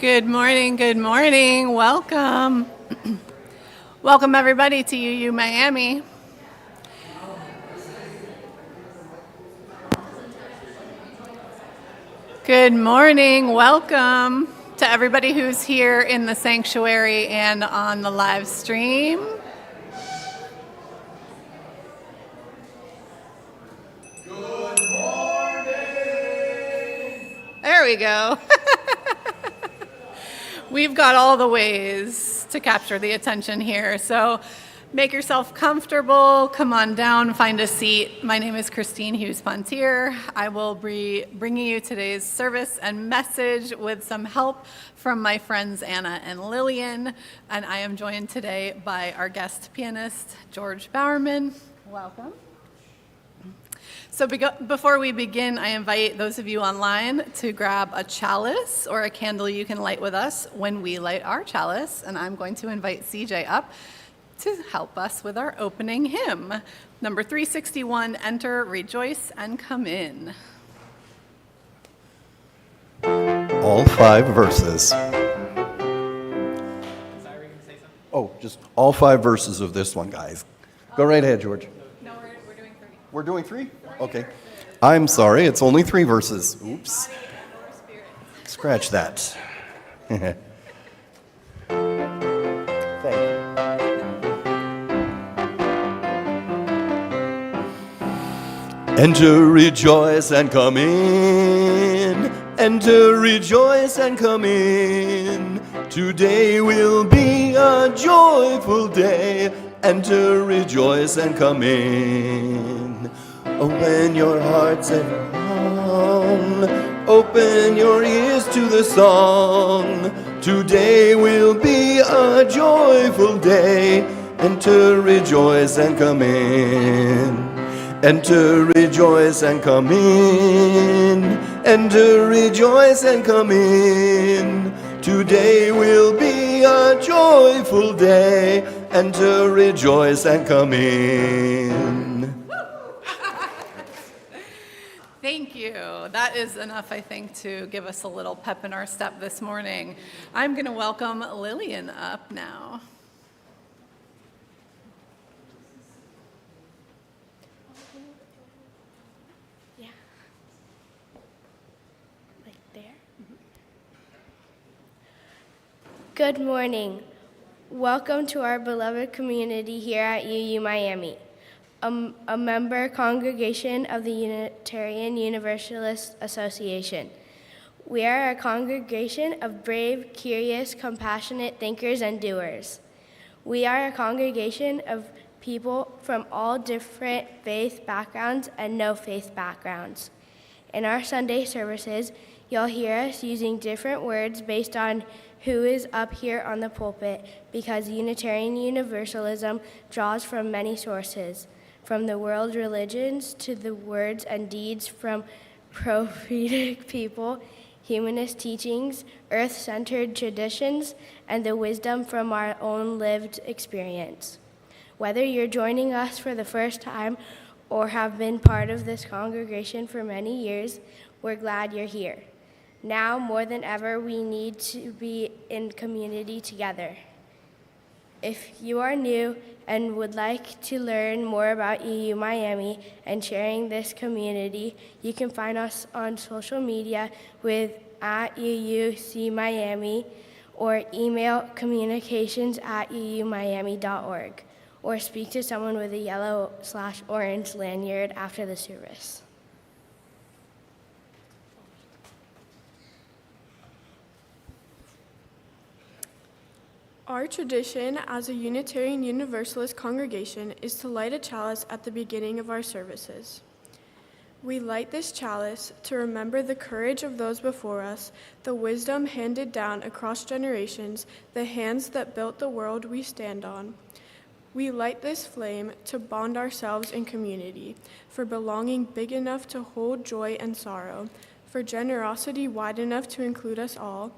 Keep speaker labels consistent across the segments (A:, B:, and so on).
A: Good morning, good morning. Welcome. Welcome everybody to UU Miami. Good morning, welcome to everybody who's here in the sanctuary and on the live stream.
B: Good morning!
A: There we go. We've got all the ways to capture the attention here. So make yourself comfortable, come on down, find a seat. My name is Christine Hughes Pontier. I will be bringing you today's service and message with some help from my friends Anna and Lillian. And I am joined today by our guest pianist, George Bowerman. Welcome. So before we begin, I invite those of you online to grab a chalice or a candle you can light with us when we light our chalice. And I'm going to invite CJ up to help us with our opening hymn. Number 361, Enter, Rejoice, and Come In.
B: All 5 verses. Oh, just all 5 verses of this one, guys. Go right ahead, George.
A: No, we're doing 3.
B: We're doing 3? Okay. I'm sorry, it's only 3 verses. Oops. Scratch that. Thank you. Enter, rejoice, and come in. Enter, rejoice, and come in. Today will be a joyful day. Enter, rejoice, and come in. Open your hearts and long. Open your ears to the song. Today will be a joyful day. Enter, rejoice, and come in. Enter, rejoice, and come in. Enter, rejoice, and come in. Today will be a joyful day. Enter, rejoice, and come in.
A: Thank you. That is enough, I think, to give us a little pep in our step this morning. I'm going to welcome Lillian up now.
C: Yeah. Like there? Good morning. Welcome to our beloved community here at UU Miami, a member congregation of the Unitarian Universalist Association. We are a congregation of brave, curious, compassionate thinkers and doers. We are a congregation of people from all different faith backgrounds and no faith backgrounds. In our Sunday services, you'll hear us using different words based on who is up here on the pulpit, because Unitarian Universalism draws from many sources, from the world religions to the words and deeds from prophetic people, humanist teachings, earth-centered traditions, and the wisdom from our own lived experience. Whether you're joining us for the first time or have been part of this congregation for many years, we're glad you're here. Now, more than ever, we need to be in community together. If you are new and would like to learn more about UU Miami and sharing this community, you can find us on social media with @UUCMiami or email communications@uumiami.org, or speak to someone with a yellow/orange lanyard after the service.
D: Our tradition as a Unitarian Universalist congregation is to light a chalice at the beginning of our services. We light this chalice to remember the courage of those before us, the wisdom handed down across generations, the hands that built the world we stand on. We light this flame to bond ourselves in community, for belonging big enough to hold joy and sorrow, for generosity wide enough to include us all.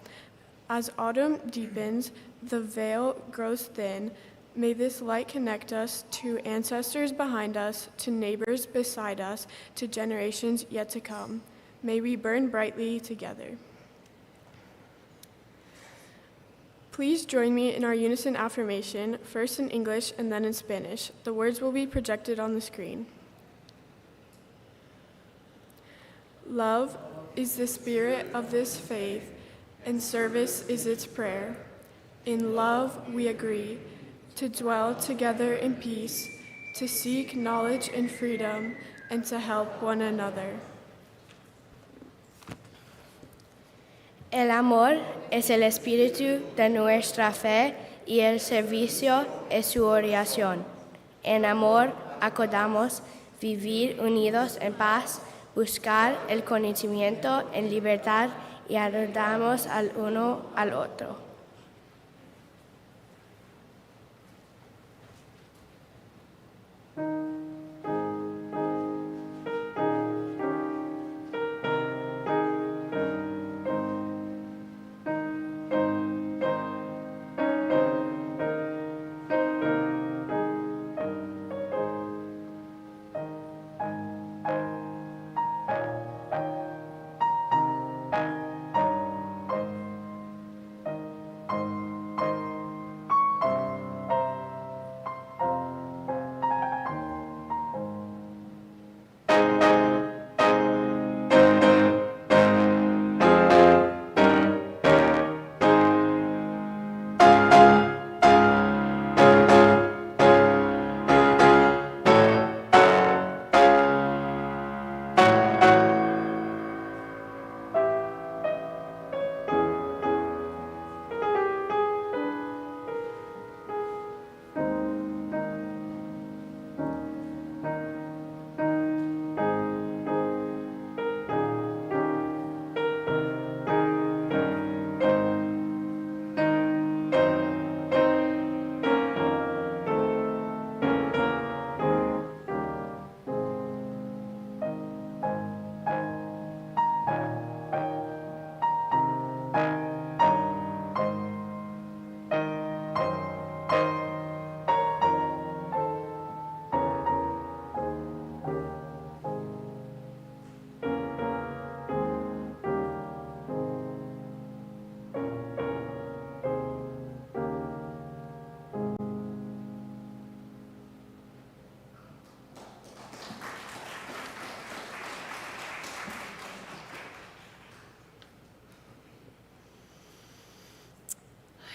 D: As autumn deepens, the veil grows thin. May this light connect us to ancestors behind us, to neighbors beside us, to generations yet to come. May we burn brightly together. Please join me in our unison affirmation, first in English and then in Spanish. The words will be projected on the screen. Love is the spirit of this faith, and service is its prayer. In love we agree to dwell together in peace, to seek knowledge and freedom, and to help one another.
C: El amor es el espíritu de nuestra fe y el servicio es su oración. En amor acordamos vivir unidos en paz, buscar el conocimiento en libertad y ayudarnos al uno al otro.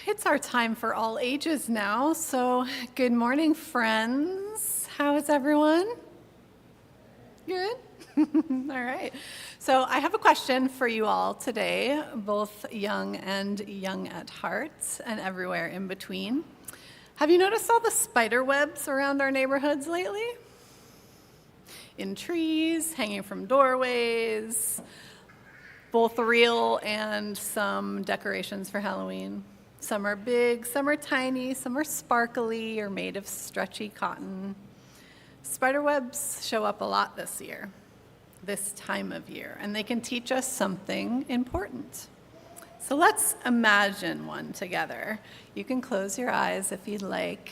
A: It's our time for all ages now, so good morning, friends. How is everyone? Good? All right. So I have a question for you all today, both young and young at heart, and everywhere in between. Have you noticed all the spider webs around our neighborhoods lately? In trees, hanging from doorways, both real and some decorations for Halloween. Some are big, some are tiny, some are sparkly or made of stretchy cotton. Spider webs show up a lot this year, this time of year, and they can teach us something important. So let's imagine one together. You can close your eyes if you'd like.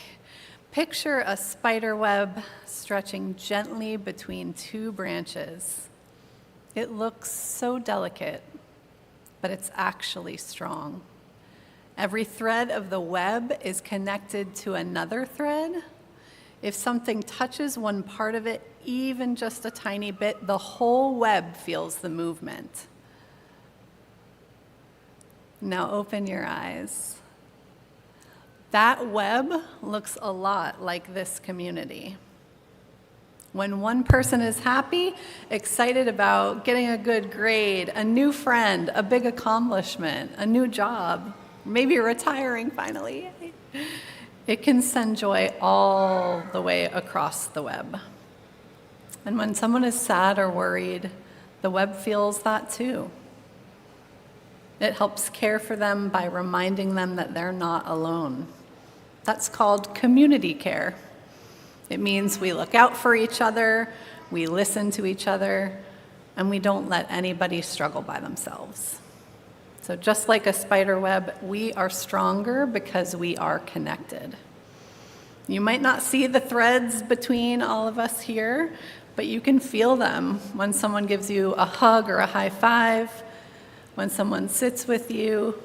A: Picture a spider web stretching gently between two branches. It looks so delicate, but it's actually strong. Every thread of the web is connected to another thread. If something touches one part of it, even just a tiny bit, the whole web feels the movement. Now open your eyes. That web looks a lot like this community. When one person is happy, excited about getting a good grade, a new friend, a big accomplishment, a new job, maybe retiring finally, it can send joy all the way across the web. And when someone is sad or worried, the web feels that too. It helps care for them by reminding them that they're not alone. That's called community care. It means we look out for each other, we listen to each other, and we don't let anybody struggle by themselves. So just like a spider web, we are stronger because we are connected. You might not see the threads between all of us here, but you can feel them when someone gives you a hug or a high five, when someone sits with you,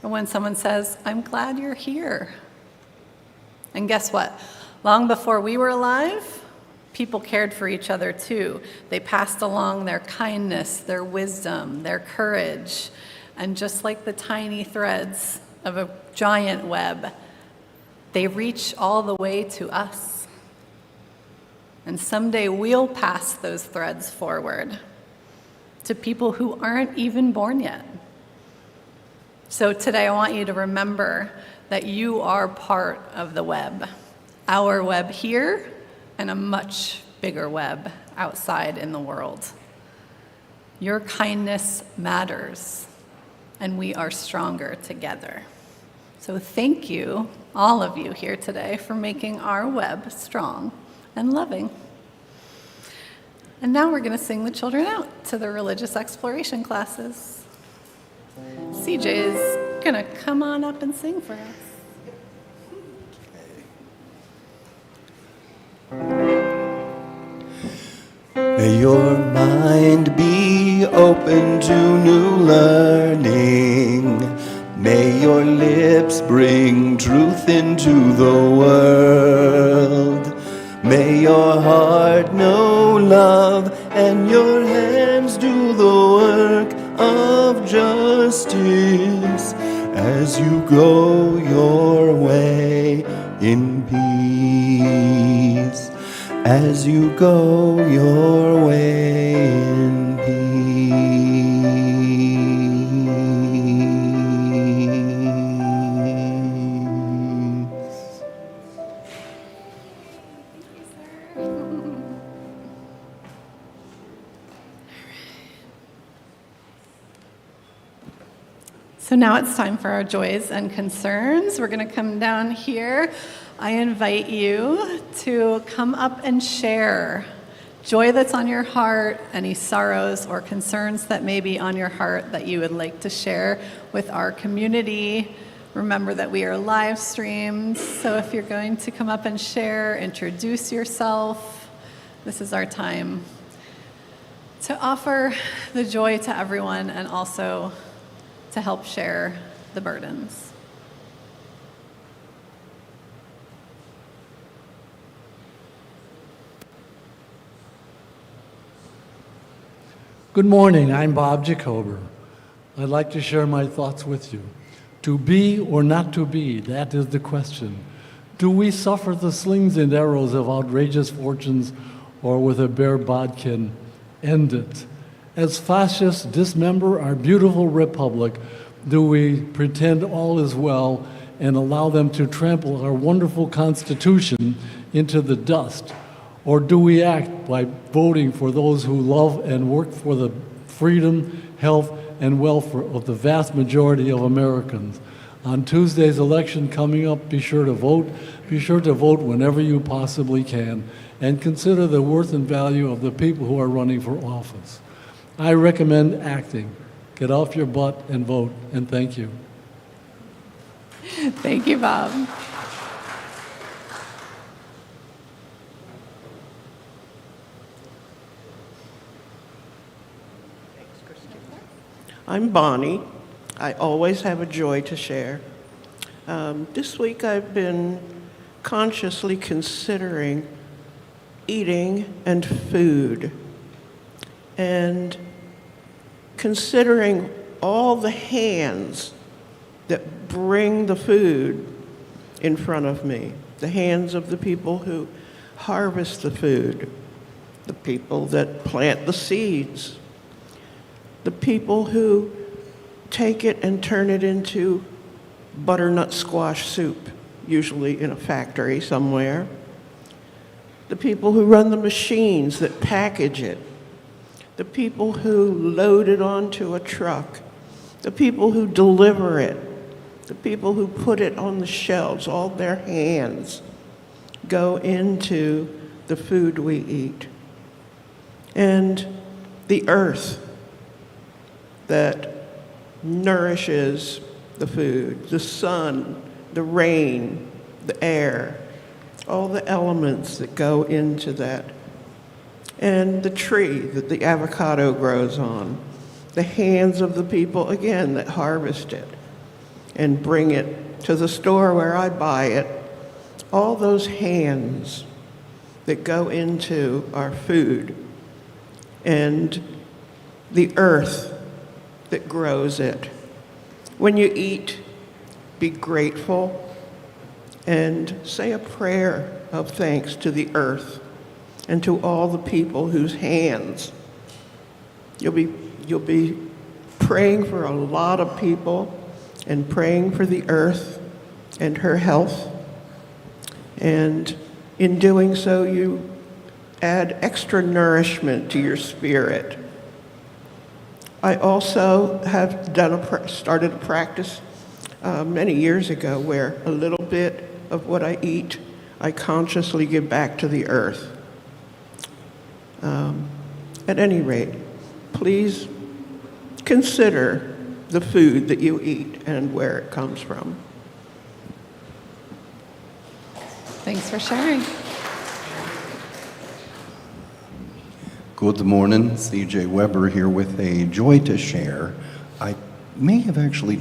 A: or when someone says, I'm glad you're here. And guess what? Long before we were alive, people cared for each other too. They passed along their kindness, their wisdom, their courage, and just like the tiny threads of a giant web, they reach all the way to us. And someday we'll pass those threads forward to people who aren't even born yet. So today I want you to remember that you are part of the web, our web here and a much bigger web outside in the world. Your kindness matters, and we are stronger together. So thank you, all of you here today, for making our web strong and loving. And now we're going to sing the children out to the religious exploration classes. CJ is going to come on up and sing for us.
B: May your mind be open to new learning. May your lips bring truth into the world. May your heart know love and your hands do the work of justice as you go your way in peace. As you go your way in peace.
A: So now it's time for our joys and concerns. We're going to come down here. I invite you to come up and share joy that's on your heart, any sorrows or concerns that may be on your heart that you would like to share with our community. Remember that we are live streamed, so if you're going to come up and share, introduce yourself. This is our time to offer the joy to everyone and also to help share the burdens.
E: Good morning, I'm Bob Jacober. I'd like to share my thoughts with you. To be or not to be, that is the question. Do we suffer the slings and arrows of outrageous fortunes, or with a bare bodkin, end it? As fascists dismember our beautiful republic, do we pretend all is well and allow them to trample our wonderful Constitution into the dust? Or do we act by voting for those who love and work for the freedom, health, and welfare of the vast majority of Americans? On Tuesday's election coming up, be sure to vote. Be sure to vote whenever you possibly can, and consider the worth and value of the people who are running for office. I recommend acting. Get off your butt and vote, and thank you.
A: Thank you, Bob.
F: I'm Bonnie. I always have a joy to share. This week I've been consciously considering eating and food, and considering all the hands that bring the food in front of me, the hands of the people who harvest the food, the people that plant the seeds, the people who take it and turn it into butternut squash soup, usually in a factory somewhere, the people who run the machines that package it, the people who load it onto a truck, the people who deliver it, the people who put it on the shelves, all their hands go into the food we eat. And the earth that nourishes the food, the sun, the rain, the air, all the elements that go into that. And the tree that the avocado grows on, the hands of the people, again, that harvest it. and bring it to the store where I buy it. All those hands that go into our food and the earth that grows it. When you eat, be grateful and say a prayer of thanks to the earth and to all the people whose hands. You'll be praying for a lot of people and praying for the earth and her health. And in doing so, you add extra nourishment to your spirit. I also have started a practice many years ago where a little bit of what I eat, I consciously give back to the earth. At any rate, please consider the food that you eat and where it comes from.
A: Thanks for sharing.
B: Good morning, CJ Weber here with a joy to share. I may have actually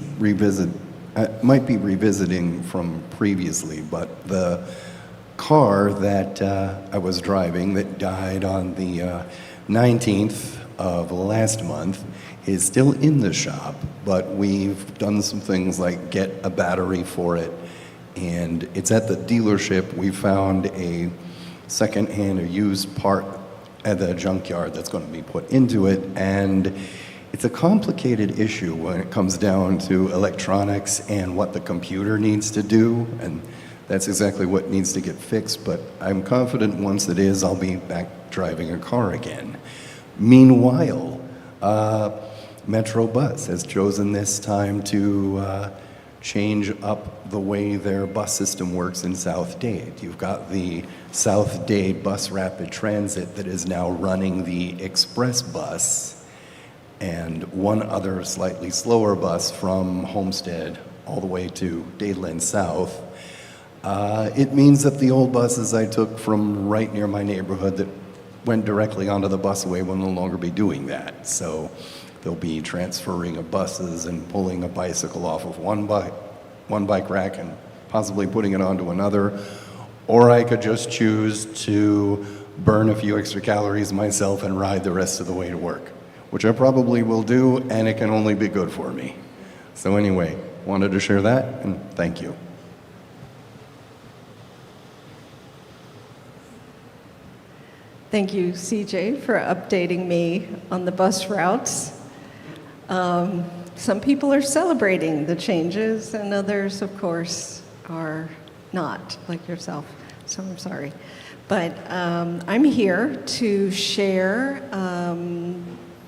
B: might be revisiting from previously, but the car that I was driving that died on the 19th of last month is still in the shop, but we've done some things like get a battery for it, and it's at the dealership. We found a second-hand or used part at the junkyard that's going to be put into it, and it's a complicated issue when it comes down to electronics and what the computer needs to do, and that's exactly what needs to get fixed, but I'm confident once it is, I'll be back driving a car again. Meanwhile, Metro Bus has chosen this time to change up the way their bus system works in South Dade. You've got the South Dade Bus Rapid Transit that is now running the express bus and one other slightly slower bus from Homestead all the way to Dadeland South. It means that the old buses I took from right near my neighborhood that went directly onto the busway will no longer be doing that. So they'll be transferring of buses and pulling a bicycle off of one bike rack and possibly putting it onto another. Or I could just choose to burn a few extra calories myself and ride the rest of the way to work, which I probably will do, and it can only be good for me. So anyway, wanted to share that, and thank you.
G: Thank you, CJ, for updating me on the bus routes. Some people are celebrating the changes, and others, of course, are not, like yourself. So I'm sorry. But I'm here to share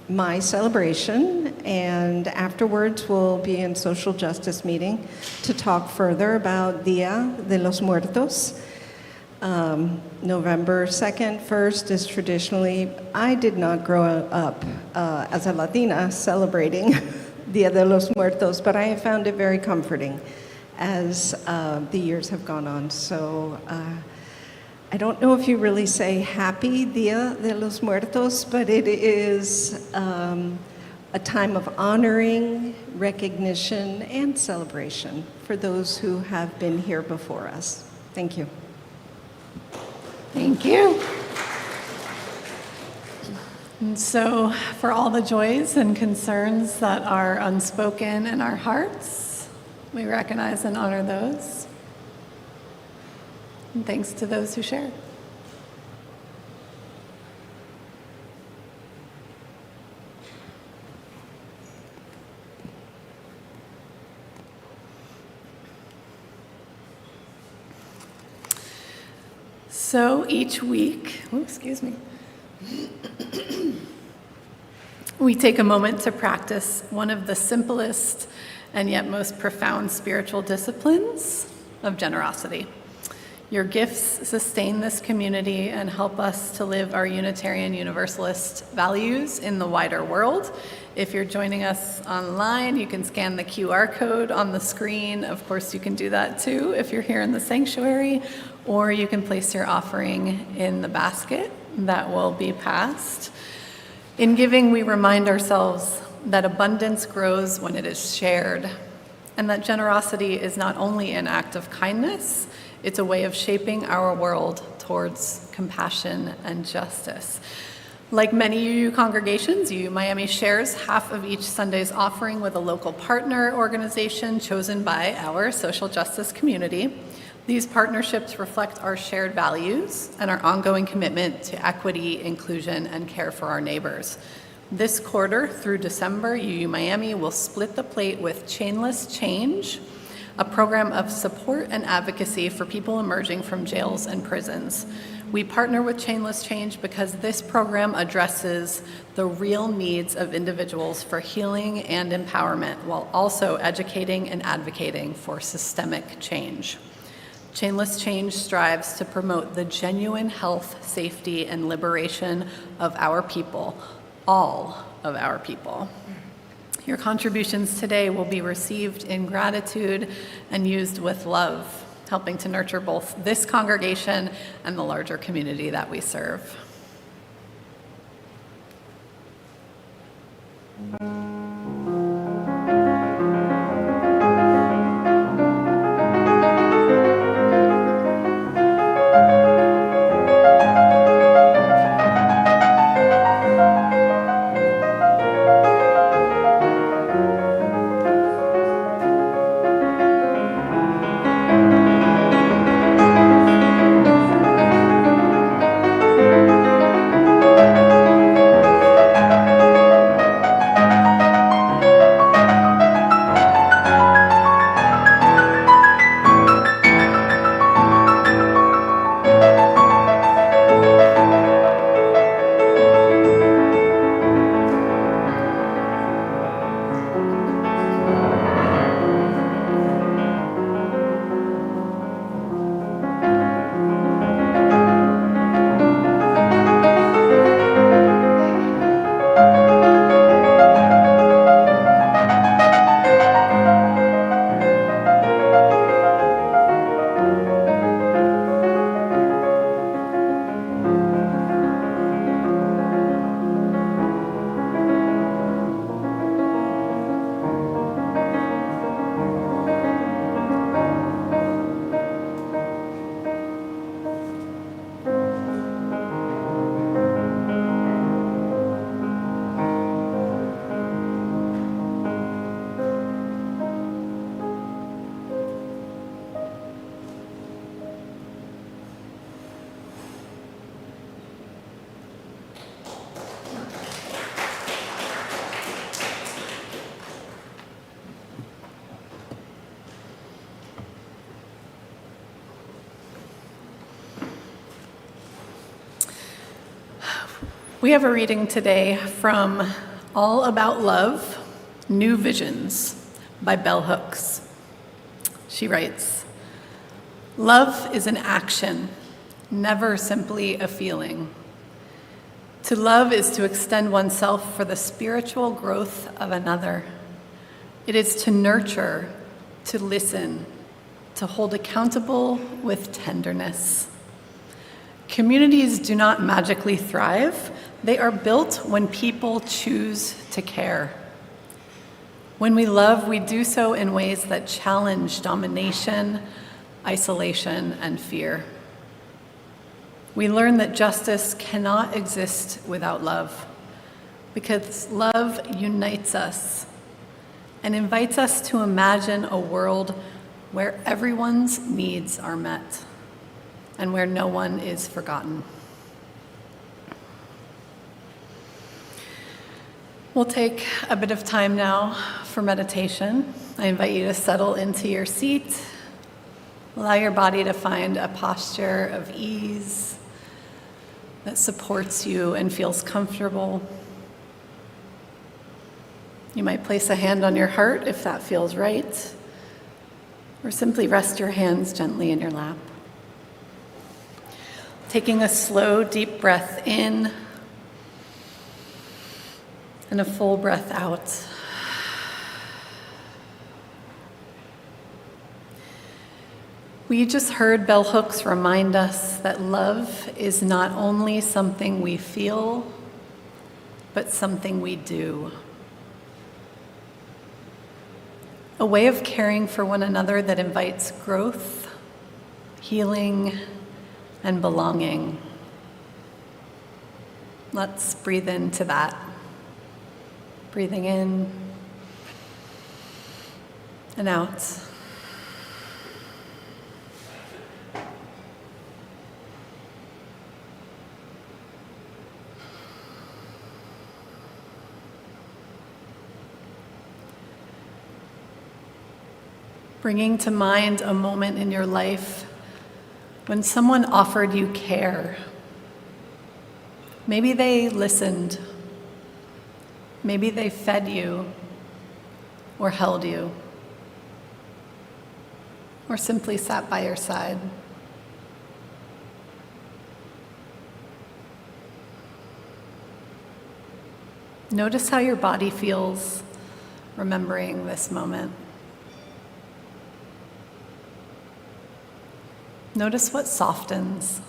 G: my celebration, and afterwards we'll be in social justice meeting to talk further about Dia de los Muertos. November 2nd, 1st is traditionally, I did not grow up as a Latina celebrating Dia de los Muertos, but I have found it very comforting as the years have gone on. So I don't know if you really say Happy Dia de los Muertos, but it is a time of honoring, recognition, and celebration for those who have been here before us. Thank you.
A: Thank you. And so, for all the joys and concerns that are unspoken in our hearts, we recognize and honor those. And thanks to those who shared. So each week, we take a moment to practice one of the simplest and yet most profound spiritual disciplines of generosity. Your gifts sustain this community and help us to live our Unitarian Universalist values in the wider world. If you're joining us online, you can scan the QR code on the screen. Of course, you can do that too if you're here in the sanctuary, or you can place your offering in the basket that will be passed. In giving, we remind ourselves that abundance grows when it is shared. and that generosity is not only an act of kindness, it's a way of shaping our world towards compassion and justice. Like many UU congregations, UU Miami shares half of each Sunday's offering with a local partner organization chosen by our social justice community. These partnerships reflect our shared values and our ongoing commitment to equity, inclusion, and care for our neighbors. This quarter through December, UU Miami will split the plate with Chainless Change, a program of support and advocacy for people emerging from jails and prisons. We partner with Chainless Change because this program addresses the real needs of individuals for healing and empowerment while also educating and advocating for systemic change. Chainless Change strives to promote the genuine health, safety, and liberation of our people, all of our people. Your contributions today will be received in gratitude and used with love, helping to nurture both this congregation and the larger community that we serve. We have a reading today from All About Love, New Visions by Bell Hooks. She writes, "Love is an action, never simply a feeling. To love is to extend oneself for the spiritual growth of another. It is to nurture, to listen, to hold accountable with tenderness. Communities do not magically thrive. They are built when people choose to care. When we love, we do so in ways that challenge domination, isolation, and fear. We learn that justice cannot exist without love, because love unites us and invites us to imagine a world where everyone's needs are met and where no one is forgotten." We'll take a bit of time now for meditation. I invite you to settle into your seat. Allow your body to find a posture of ease that supports you and feels comfortable. You might place a hand on your heart if that feels right, or simply rest your hands gently in your lap. Taking a slow, deep breath in and a full breath out. We just heard Bell Hooks remind us that love is not only something we feel, but something we do. a way of caring for one another that invites growth, healing, and belonging. Let's breathe into that. Breathing in and out. Bringing to mind a moment in your life when someone offered you care. Maybe they listened. Maybe they fed you or held you or simply sat by your side. Notice how your body feels remembering this moment. Notice what softens.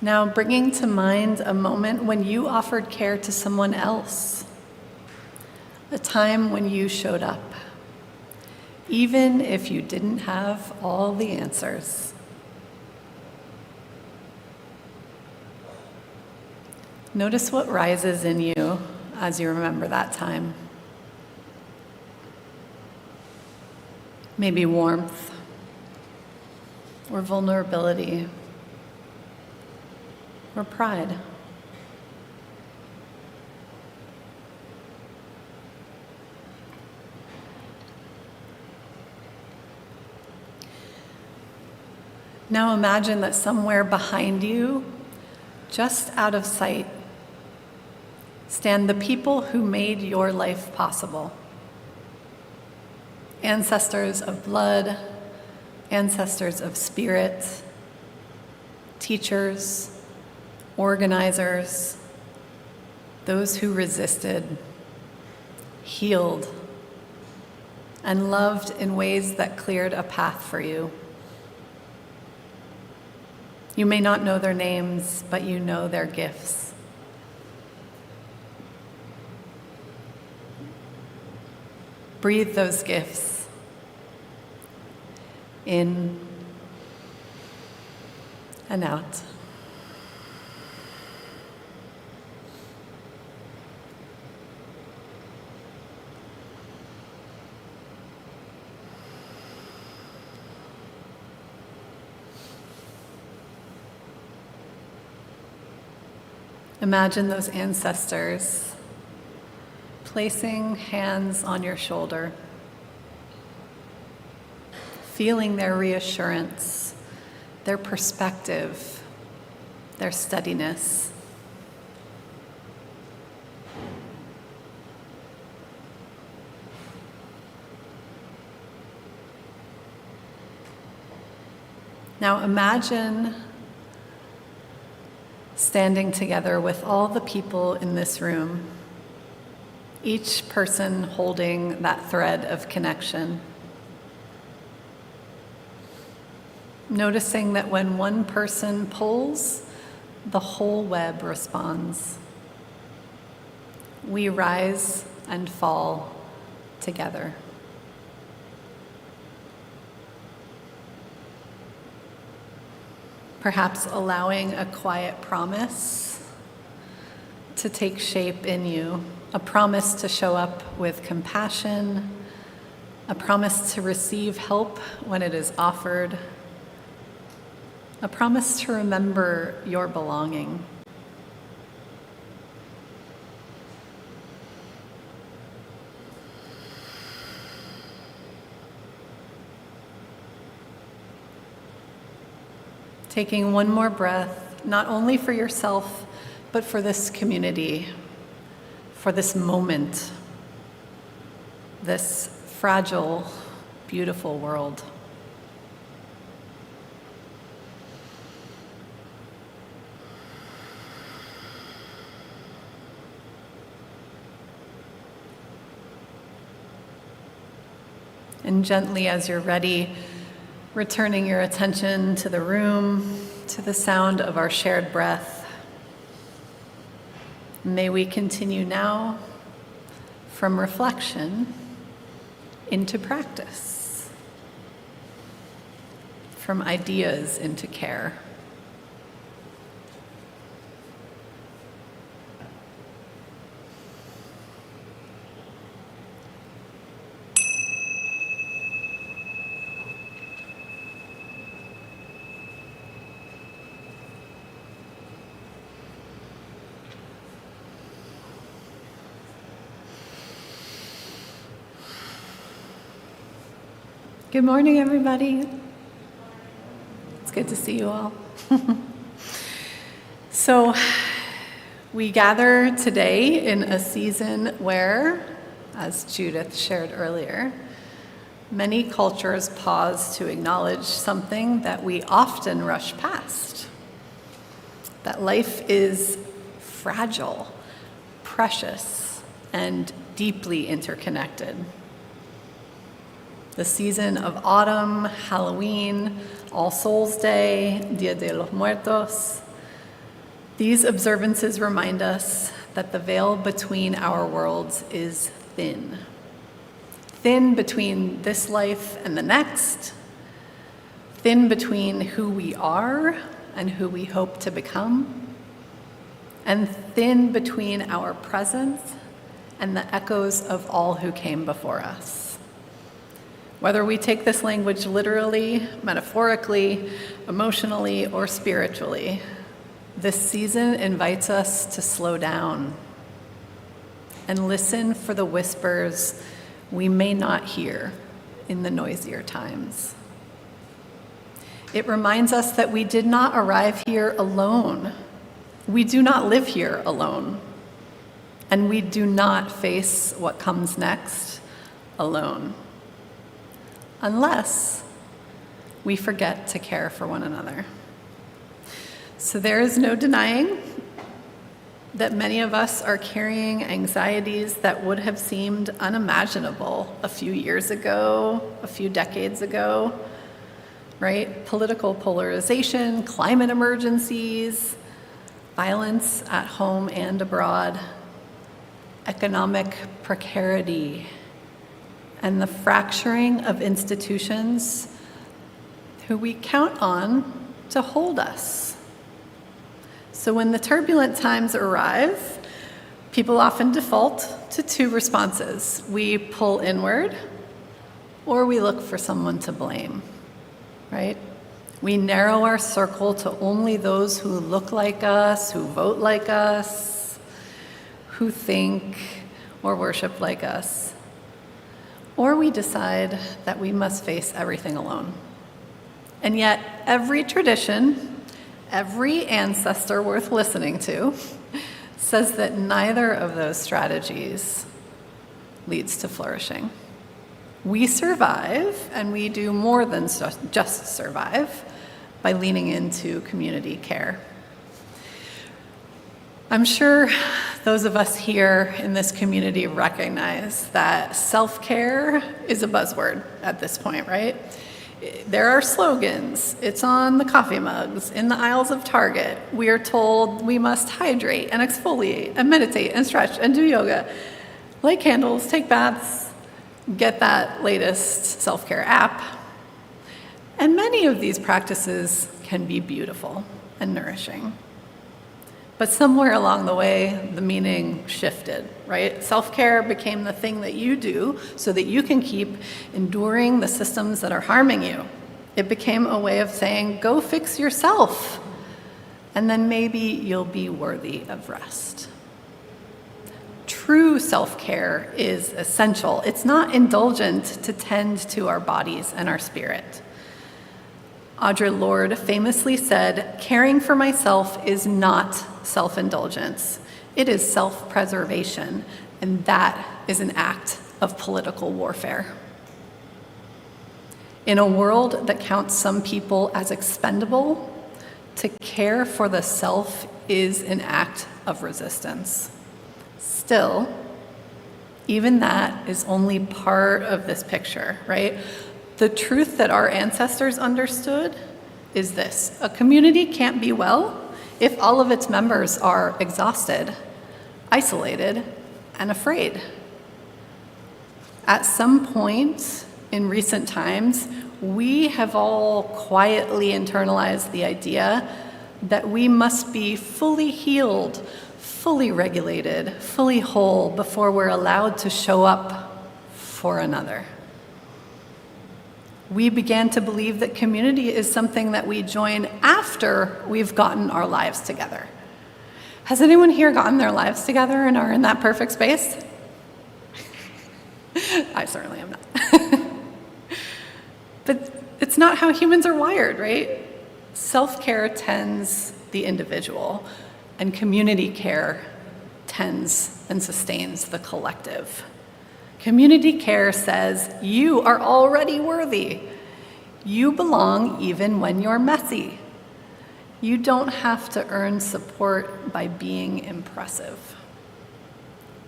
A: Now, bringing to mind a moment when you offered care to someone else, a time when you showed up, even if you didn't have all the answers. Notice what rises in you as you remember that time. Maybe warmth or vulnerability or pride. Now imagine that somewhere behind you, just out of sight, stand the people who made your life possible. Ancestors of blood, ancestors of spirit, teachers, organizers, those who resisted, healed, and loved in ways that cleared a path for you. You may not know their names, but you know their gifts. Breathe those gifts in and out. Imagine those ancestors placing hands on your shoulder, feeling their reassurance, their perspective, their steadiness. Now imagine standing together with all the people in this room, each person holding that thread of connection. Noticing that when one person pulls, the whole web responds. We rise and fall together. Perhaps allowing a quiet promise to take shape in you, a promise to show up with compassion, a promise to receive help when it is offered, a promise to remember your belonging. Taking one more breath, not only for yourself, but for this community, for this moment, this fragile, beautiful world. And gently, as you're ready, returning your attention to the room, to the sound of our shared breath. May we continue now from reflection into practice, from ideas into care. Good morning, everybody. It's good to see you all. So, we gather today in a season where, as Judith shared earlier, many cultures pause to acknowledge something that we often rush past. That life is fragile, precious, and deeply interconnected. The season of autumn, Halloween, All Souls Day, Dia de los Muertos. These observances remind us that the veil between our worlds is thin. Thin between this life and the next. Thin between who we are and who we hope to become. And thin between our present and the echoes of all who came before us. Whether we take this language literally, metaphorically, emotionally, or spiritually, this season invites us to slow down and listen for the whispers we may not hear in the noisier times. It reminds us that we did not arrive here alone. We do not live here alone. And we do not face what comes next alone. Unless we forget to care for one another. So there is no denying that many of us are carrying anxieties that would have seemed unimaginable a few years ago, a few decades ago, right? Political polarization, climate emergencies, violence at home and abroad, economic precarity, and the fracturing of institutions who we count on to hold us. So when the turbulent times arrive, people often default to two responses. We pull inward, or we look for someone to blame, right? We narrow our circle to only those who look like us, who vote like us, who think or worship like us. Or we decide that we must face everything alone. And yet, every tradition, every ancestor worth listening to, says that neither of those strategies leads to flourishing. We survive, and we do more than just survive, by leaning into community care. I'm sure those of us here in this community recognize that self-care is a buzzword at this point, right? There are slogans. It's on the coffee mugs, in the aisles of Target. We are told we must hydrate and exfoliate and meditate and stretch and do yoga, light candles, take baths, get that latest self-care app. And many of these practices can be beautiful and nourishing. But somewhere along the way, the meaning shifted, right? Self-care became the thing that you do so that you can keep enduring the systems that are harming you. It became a way of saying, go fix yourself, and then maybe you'll be worthy of rest. True self-care is essential. It's not indulgent to tend to our bodies and our spirit. Audre Lorde famously said, caring for myself is not self-indulgence. It is self-preservation, and that is an act of political warfare. In a world that counts some people as expendable, to care for the self is an act of resistance. Still, Even that is only part of this picture, right? The truth that our ancestors understood is this: a community can't be well if all of its members are exhausted, isolated, and afraid. At some point in recent times, we have all quietly internalized the idea that we must be fully healed, fully regulated, fully whole before we're allowed to show up for another. We began to believe that community is something that we join after we've gotten our lives together. Has anyone here gotten their lives together and are in that perfect space? I certainly am not. But it's not how humans are wired, right? Self-care tends the individual, and community care tends and sustains the collective. Community care says, you are already worthy. You belong even when you're messy. You don't have to earn support by being impressive.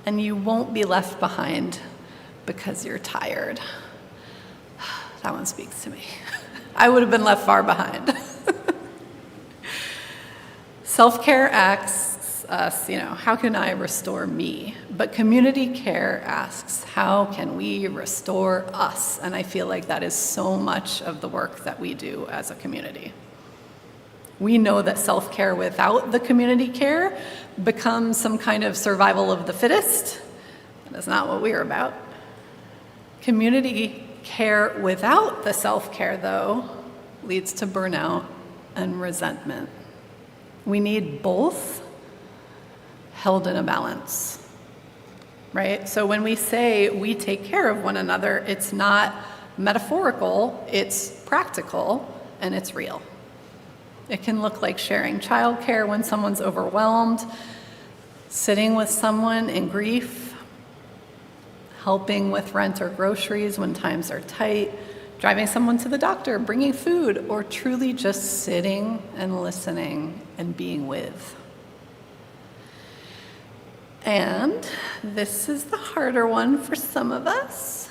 A: And you won't be left behind because you're tired. That one speaks to me. I would have been left far behind. Self-care asks us, how can I restore me? But community care asks, how can we restore us? And I feel like that is so much of the work that we do as a community. We know that self-care without the community care becomes some kind of survival of the fittest. That's not what we're about. Community care without the self-care, though, leads to burnout and resentment. We need both held in a balance, right? So when we say we take care of one another, it's not metaphorical, it's practical, and it's real. It can look like sharing childcare when someone's overwhelmed, sitting with someone in grief, helping with rent or groceries when times are tight, driving someone to the doctor, bringing food, or truly just sitting and listening and being with. And this is the harder one for some of us.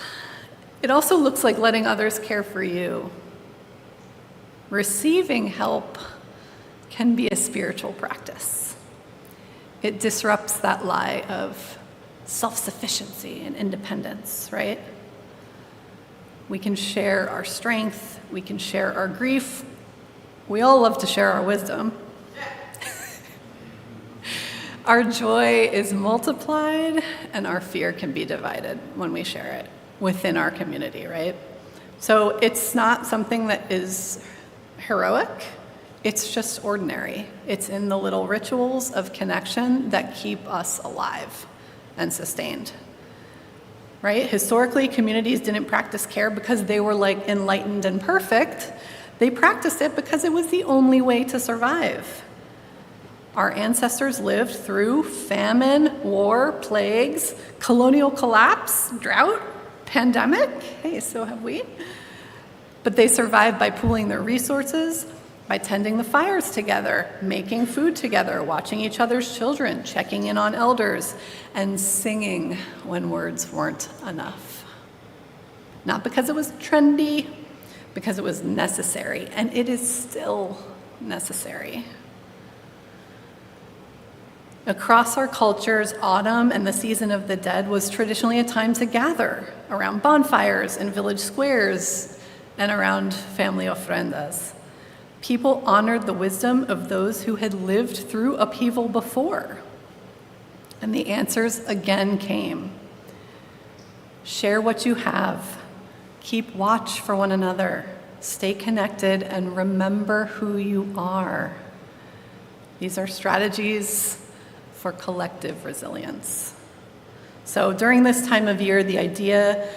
A: It also looks like letting others care for you. Receiving help can be a spiritual practice. It disrupts that lie of self-sufficiency and independence, right? We can share our strength, we can share our grief. We all love to share our wisdom. Our joy is multiplied and our fear can be divided when we share it within our community, right? So it's not something that is heroic, it's just ordinary. It's in the little rituals of connection that keep us alive and sustained. Right? Historically, communities didn't practice care because they were like enlightened and perfect. They practiced it because it was the only way to survive. Our ancestors lived through famine, war, plagues, colonial collapse, drought, pandemic. Hey, so have we. But they survived by pooling their resources, by tending the fires together, making food together, watching each other's children, checking in on elders, and singing when words weren't enough. Not because it was trendy, because it was necessary, and it is still necessary. Across our cultures, autumn and the season of the dead was traditionally a time to gather around bonfires in village squares and around family ofrendas. People honored the wisdom of those who had lived through upheaval before. And the answers again came. Share what you have. Keep watch for one another. Stay connected and remember who you are. These are strategies for collective resilience. So during this time of year, the idea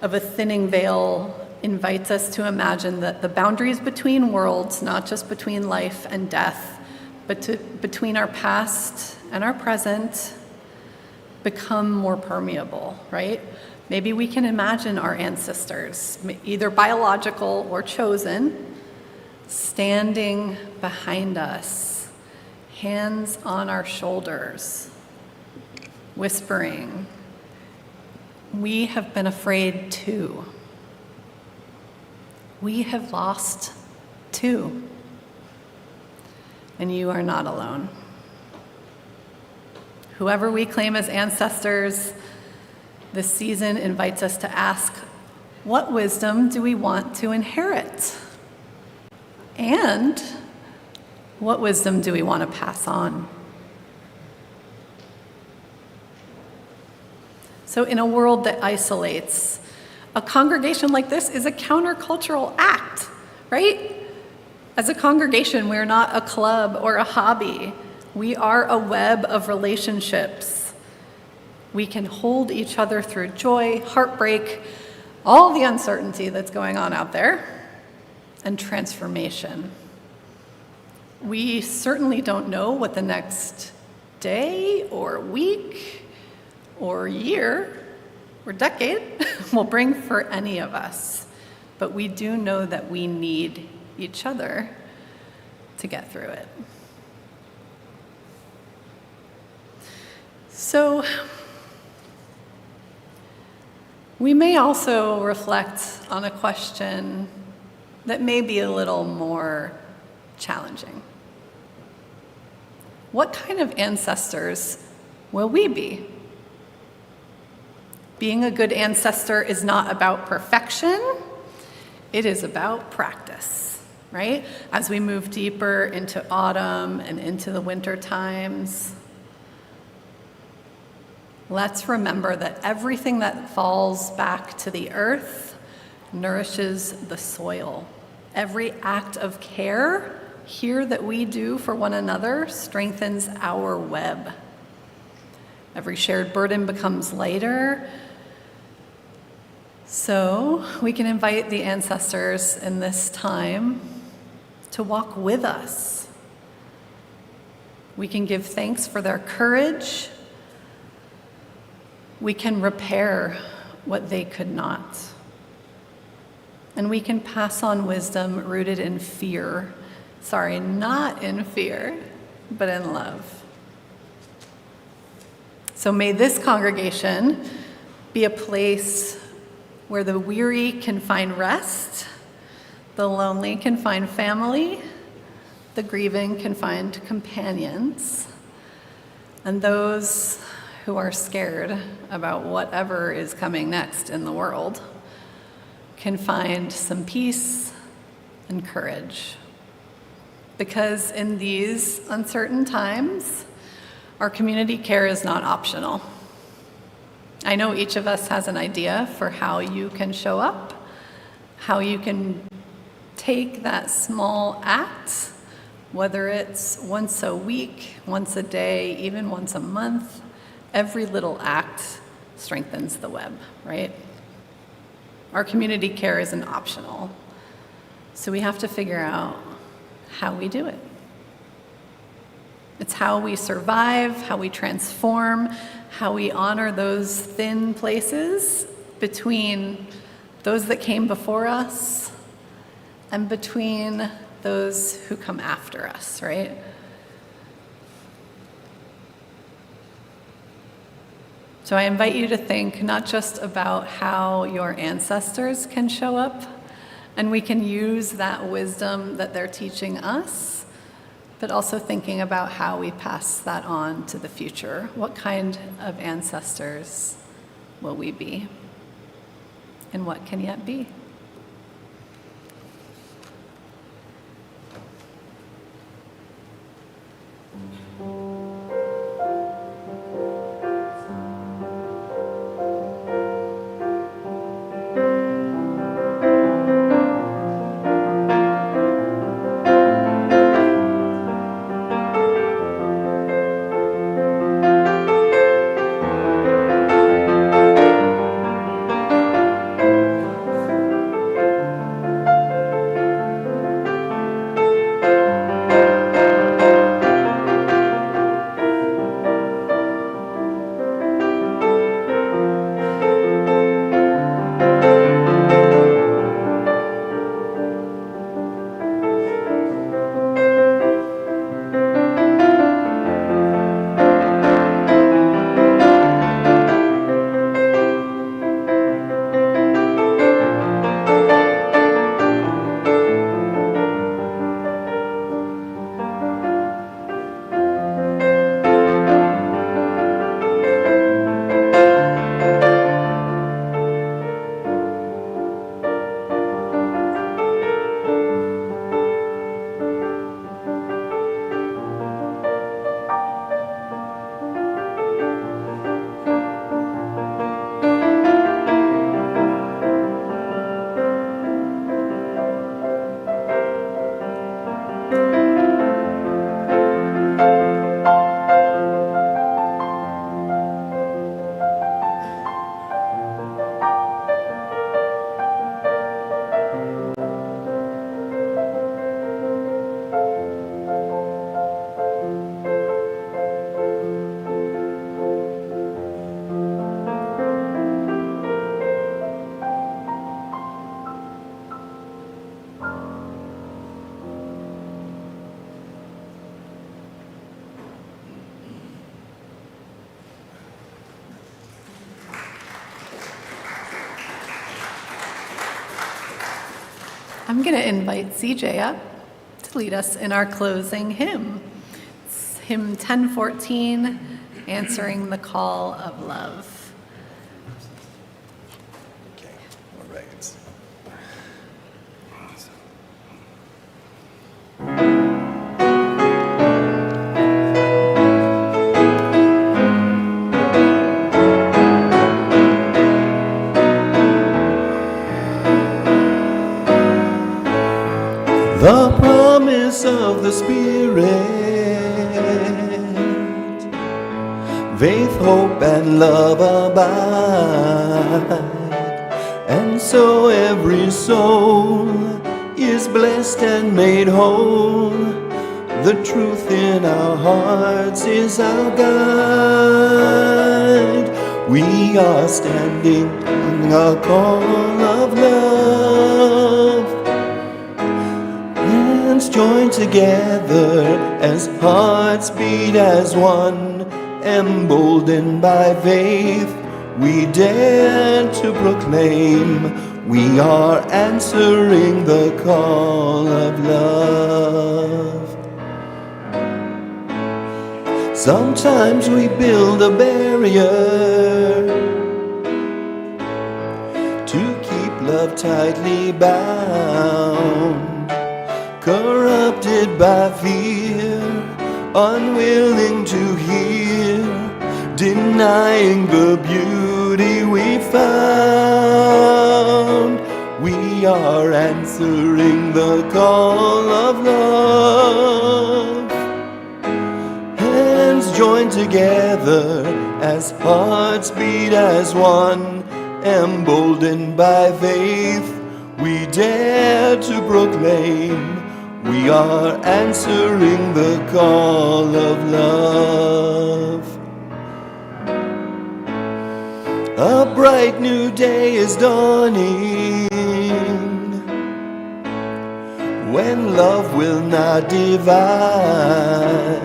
A: of a thinning veil invites us to imagine that the boundaries between worlds, not just between life and death, but between our past and our present, become more permeable, right? Maybe we can imagine our ancestors, either biological or chosen, standing behind us, hands on our shoulders, whispering, we have been afraid too. We have lost too. And you are not alone. Whoever we claim as ancestors, this season invites us to ask, what wisdom do we want to inherit? And what wisdom do we want to pass on? So in a world that isolates, a congregation like this is a countercultural act, right? As a congregation, we're not a club or a hobby. We are a web of relationships. We can hold each other through joy, heartbreak, all the uncertainty that's going on out there, and transformation. We certainly don't know what the next day or week or year or decade will bring for any of us, but we do know that we need each other to get through it. So, we may also reflect on a question that may be a little more challenging. What kind of ancestors will we be? Being a good ancestor is not about perfection, it is about practice, right? As we move deeper into autumn and into the winter times, let's remember that everything that falls back to the earth nourishes the soil. Every act of care here that we do for one another strengthens our web. Every shared burden becomes lighter. So we can invite the ancestors in this time to walk with us. We can give thanks for their courage. We can repair what they could not. And we can pass on wisdom rooted in fear. Sorry, not in fear, but in love. So may this congregation be a place where the weary can find rest, the lonely can find family, the grieving can find companions, and those who are scared about whatever is coming next in the world can find some peace and courage. Because in these uncertain times, our community care is not optional. I know each of us has an idea for how you can show up, how you can take that small act, whether it's once a week, once a day, even once a month. Every little act strengthens the web, right? Our community care isn't optional, so we have to figure out how we do it. It's how we survive, how we transform, how we honor those thin places between those that came before us and between those who come after us, right? So I invite you to think not just about how your ancestors can show up, and we can use that wisdom that they're teaching us, but also thinking about how we pass that on to the future. What kind of ancestors will we be? And what can yet be? I'm going to invite CJ up to lead us in our closing hymn. It's hymn 1014, Answering the Call of Love.
B: Okay, all right. The promise of the Spirit, faith, hope, and love abide, and so every soul is blessed and made whole. The truth in our hearts is our guide. We are standing on a call of love, hands joined together as hearts beat as one, emboldened by faith. We dare to proclaim we are answering the call of love. Sometimes we build a barrier to keep love tightly bound, corrupted by fear, unwilling to hear, denying the beauty we found. We are answering the call of love, hands joined together as hearts beat as one, emboldened by faith. We dare to proclaim we are answering the call of love. A bright new day is dawning, when love will not divide.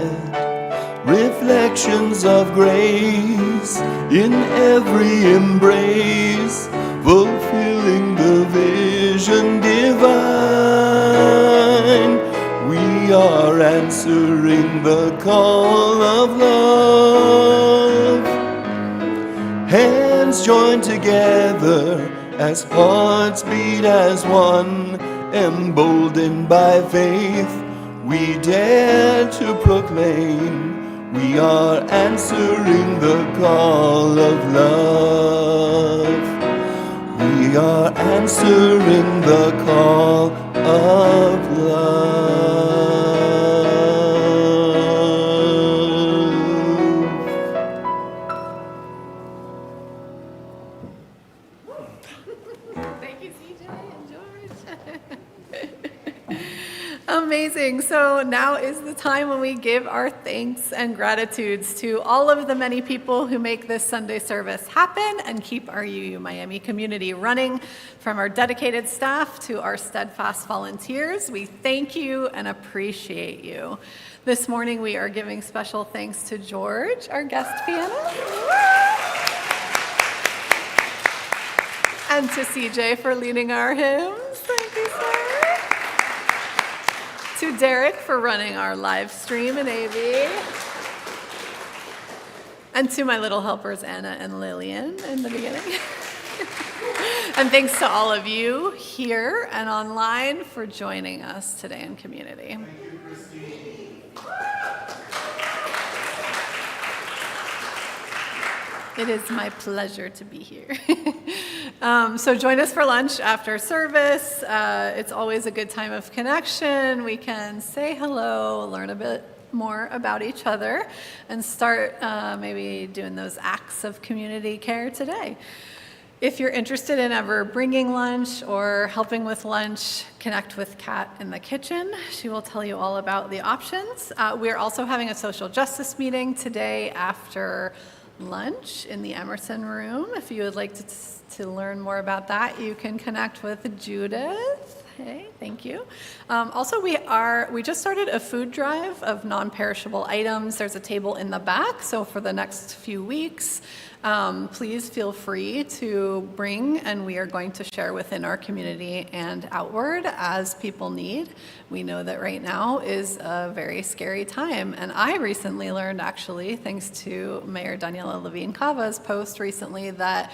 B: Reflections of grace in every embrace, fulfilling the vision divine. We are answering the call of love, hands joined together as hearts beat as one, emboldened by faith. We dare to proclaim we are answering the call of love. We are answering the call of love.
A: Thank you, CJ and George. Amazing. So now is the time when we give our thanks and gratitudes to all of the many people who make this Sunday service happen and keep our UU Miami community running. From our dedicated staff to our steadfast volunteers, we thank you and appreciate you. This morning we are giving special thanks to George, our guest pianist, and to CJ for leading our hymns. Thank you, sir. To Derek for running our live stream and AV. And to my little helpers, Anna and Lillian, in the beginning. And thanks to all of you here and online for joining us today in community. Thank you, Christine. It is my pleasure to be here. So join us for lunch after service. It's always a good time of connection. We can say hello, learn a bit more about each other, and start maybe doing those acts of community care today. If you're interested in ever bringing lunch or helping with lunch, connect with Kat in the kitchen. She will tell you all about the options. We're also having a social justice meeting today after lunch in the Emerson room. If you would like to learn more about that, you can connect with Judith Okay, thank you. Also, we just started a food drive of non-perishable items. There's a table in the back, so for the next few weeks, please feel free to bring, and we are going to share within our community and outward as people need. We know that right now is a very scary time, and I recently learned, actually, thanks to Mayor Daniela Levine-Cava's post recently, that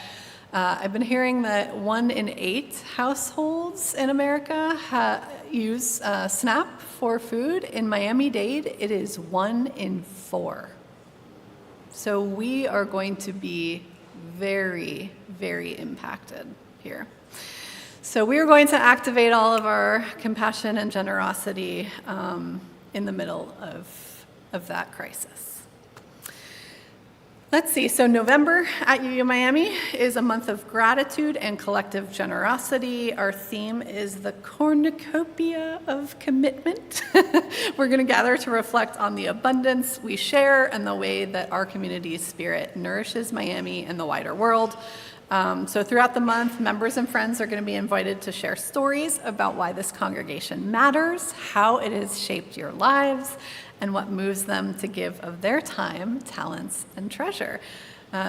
A: I've been hearing that 1 in 8 households in America use SNAP for food. In Miami-Dade, it is 1 in 4. So we are going to be very, very impacted here. So we are going to activate all of our compassion and generosity in the middle of that crisis. Let's see, so November at UU Miami is a month of gratitude and collective generosity. Our theme is the cornucopia of commitment. We're going to gather to reflect on the abundance we share and the way that our community's spirit nourishes Miami and the wider world. So throughout the month, members and friends are going to be invited to share stories about why this congregation matters, how it has shaped your lives, and what moves them to give of their time, talents, and treasure.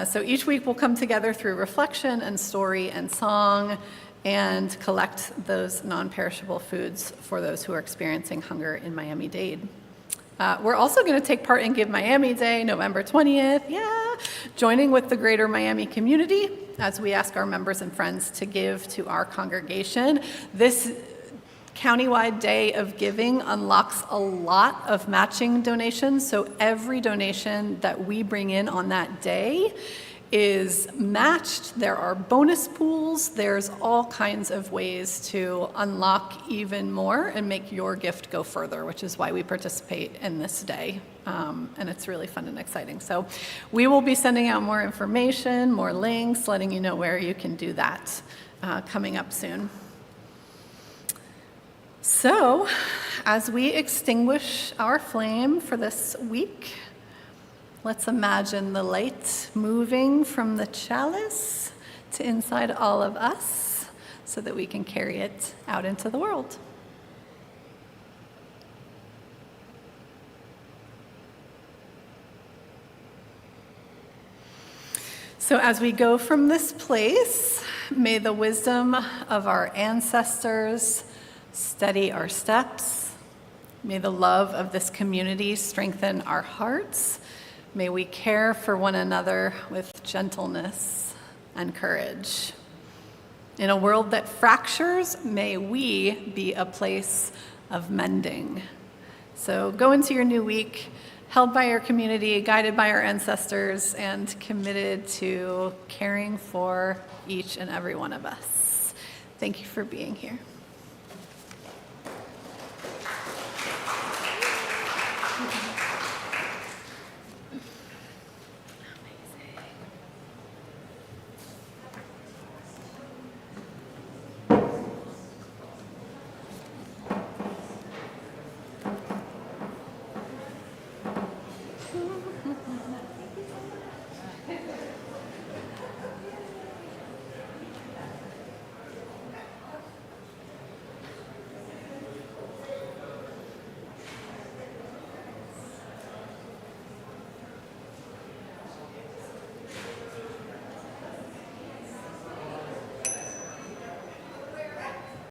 A: So each week we'll come together through reflection and story and song and collect those non-perishable foods for those who are experiencing hunger in Miami-Dade. We're also going to take part in Give Miami Day, November 20th, joining with the greater Miami community as we ask our members and friends to give to our congregation. This countywide day of giving unlocks a lot of matching donations, so every donation that we bring in on that day is matched. There are bonus pools. There's all kinds of ways to unlock even more and make your gift go further, which is why we participate in this day. And it's really fun and exciting. So we will be sending out more information, more links, letting you know where you can do that coming up soon. So, as we extinguish our flame for this week, let's imagine the light moving from the chalice to inside all of us so that we can carry it out into the world. So as we go from this place, may the wisdom of our ancestors steady our steps. May the love of this community strengthen our hearts. May we care for one another with gentleness and courage. In a world that fractures, may we be a place of mending. So go into your new week, held by your community, guided by our ancestors, and committed to caring for each and every one of us. Thank you for being here.